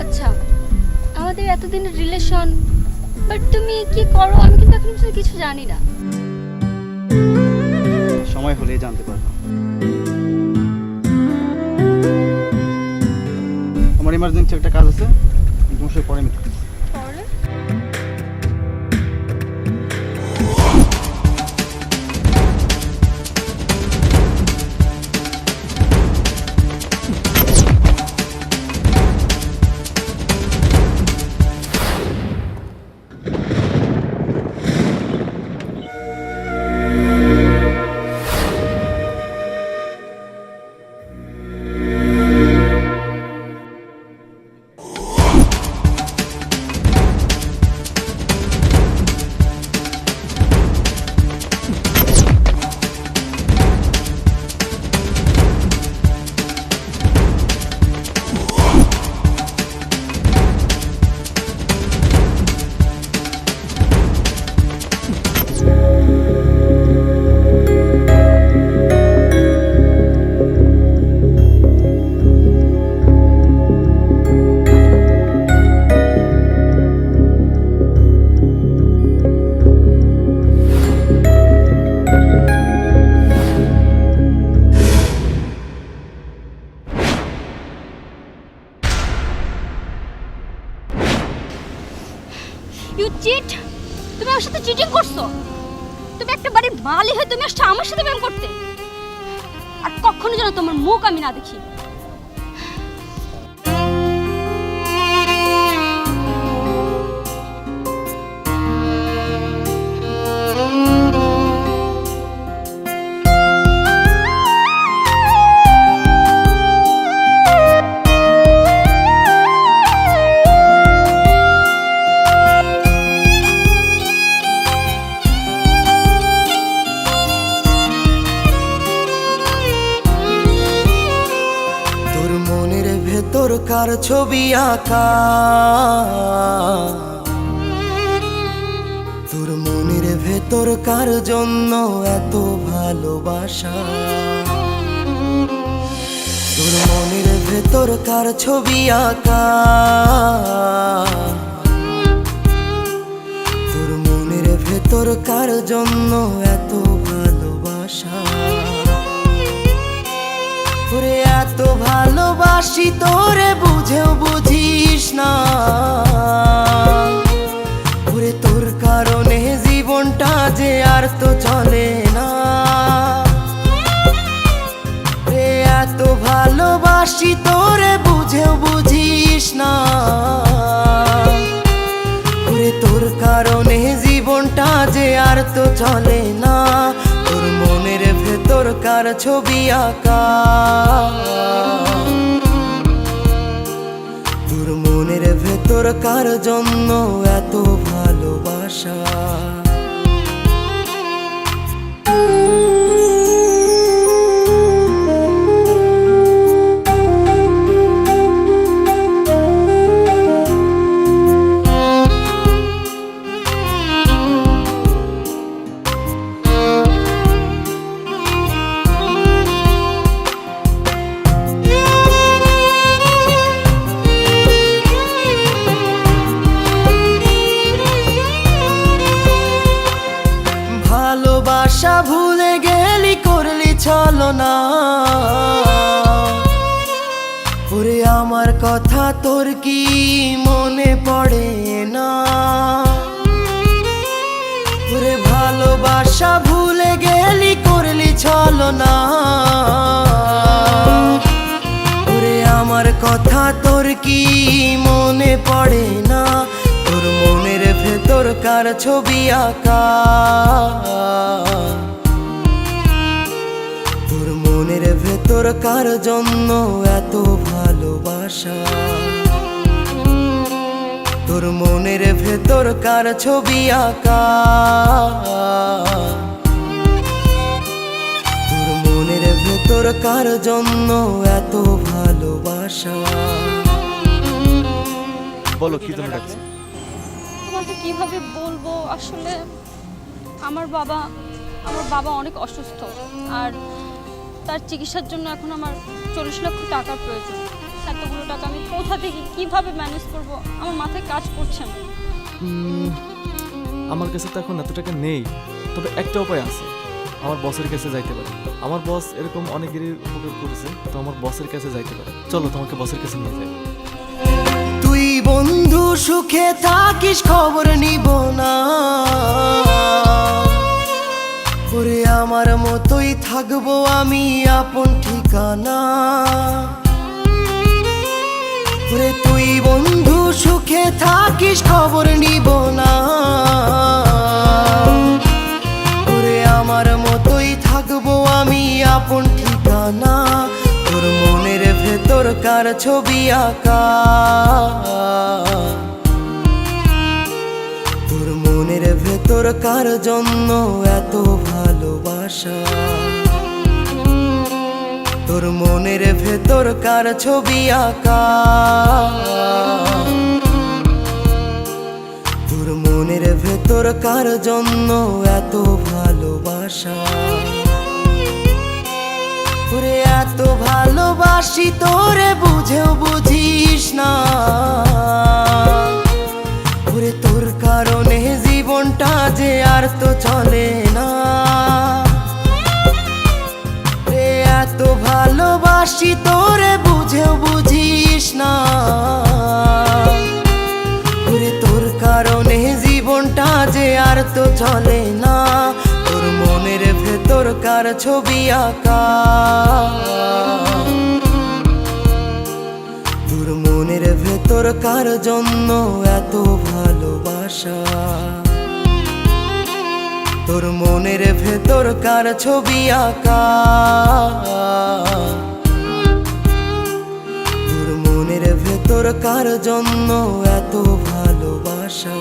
আচ্ছা, আমাদের এতদিনের রিলেশন, বাট তুমি কি করো আমি কিন্তু এখন পর্যন্ত কিছু জানি না। সময় হলেই জানতে পারবো। আমার ইমার্জেন্সি একটা কাজ আছে, তোমার সাথে পরে মিটে। পরে ইউ চিট! তুমি আমার সাথে চিটিং করছো। তুমি একটা বাড়ির মালি হয়ে তুমি আসছো আমার সাথে প্রেম করতে। আর কখনো যেন তোমার মুখ আমি না দেখি। কার ছবি আঁকা তোর মনের ভেতর কার জন্য এত ভালোবাসা তোর মনের ভেতর কার ছবি আঁকা তোর মনের ভেতর কার জন্য এত ভালোবাসা তোরে এত ভালোবাসি তোরে বুঝেও বুঝিস না ওরে তোর কারণে জীবনটা যে আর তো চলে না রে এত ভালোবাসি তোরে বুঝেও বুঝিস না ওরে তোর কারণে জীবনটা যে আর তো চলে না তোর মনের ভেতর কার ছবি আঁকা তোর মনের ভেতর কার জন্য এত ভালোবাসা ভালোবাসা ভুলে গেলি করলি ছলনা ওরে আমার কথা তোর কি মনে পড়ে না ওরে ভালোবাসা ভুলে গেলি করলি ছলনা ওরে আমার কথা তোর কি মনে পড়ে না তোর মনের ভেতর কার ছবি আঁকা তোর মনের ভেতর কার জন্য এত ভালোবাসা তোর মনের ভেতর কার ছবি আঁকা তোর মনের ভেতর কার জন্য এত ভালোবাসা বলো কি তুমি ডাকছো? তোমাকে কিভাবে বলবো, আসলে আমার বাবা আমার বাবা অনেক অসুস্থ, আর তার চিকিৎসার জন্য এখন আমার 40 লক্ষ টাকার প্রয়োজন। এতগুলো টাকা আমি কোথা থেকে কিভাবে ম্যানেজ করব আমার মাথায় কাজ করছে না। আমার কাছে তো এখন এত টাকা নেই, তবে একটা উপায় আছে, আমার বসের কাছে যাইতে পারি। আমার বস এরকম অনেকেরই উপকার করেছে, তো আমার বসের কাছে যাইতে পারে। চলো তোমাকে বসের কাছে নিয়ে যাই। তুই বন্ধু সুখে থাকিস খবর নিব না, ওরে আমার মতোই থাকবো আমি আপন ঠিকানা। ওরে তুই বন্ধু সুখে থাকিস খবর নিব না, ওরে আমার মতোই থাকবো আমি আপন ঠিকানা। তোর মনের ভেতর কার ছবি আঁকা, তোর মনের ভেতর কার জন্য এত ভালোবাসা, তোর মনের ভেতর কার ছবি আঁকা, তোর মনের ভেতর কার জন্য এত ভালোবাসা। ওরে এত ভালোবাসি তোরে বুঝেও বুঝিস না, ওরে তোর কারণে জীবনটা যে আর তো চলে না। রে এত ভালোবাসি তোরে বুঝেও বুঝিস না, ওরে তোর কারণে জীবনটা যে আর তো চলে না। তোর মনের ভেতর কার ছবি আঁকা, তোর মনের ভেতর কার জন্য এত ভালোবাসা, তোর মনের ভেতর কার ছবি আঁকা, তোর মনের ভেতর কার জন্য এত ভালোবাসা।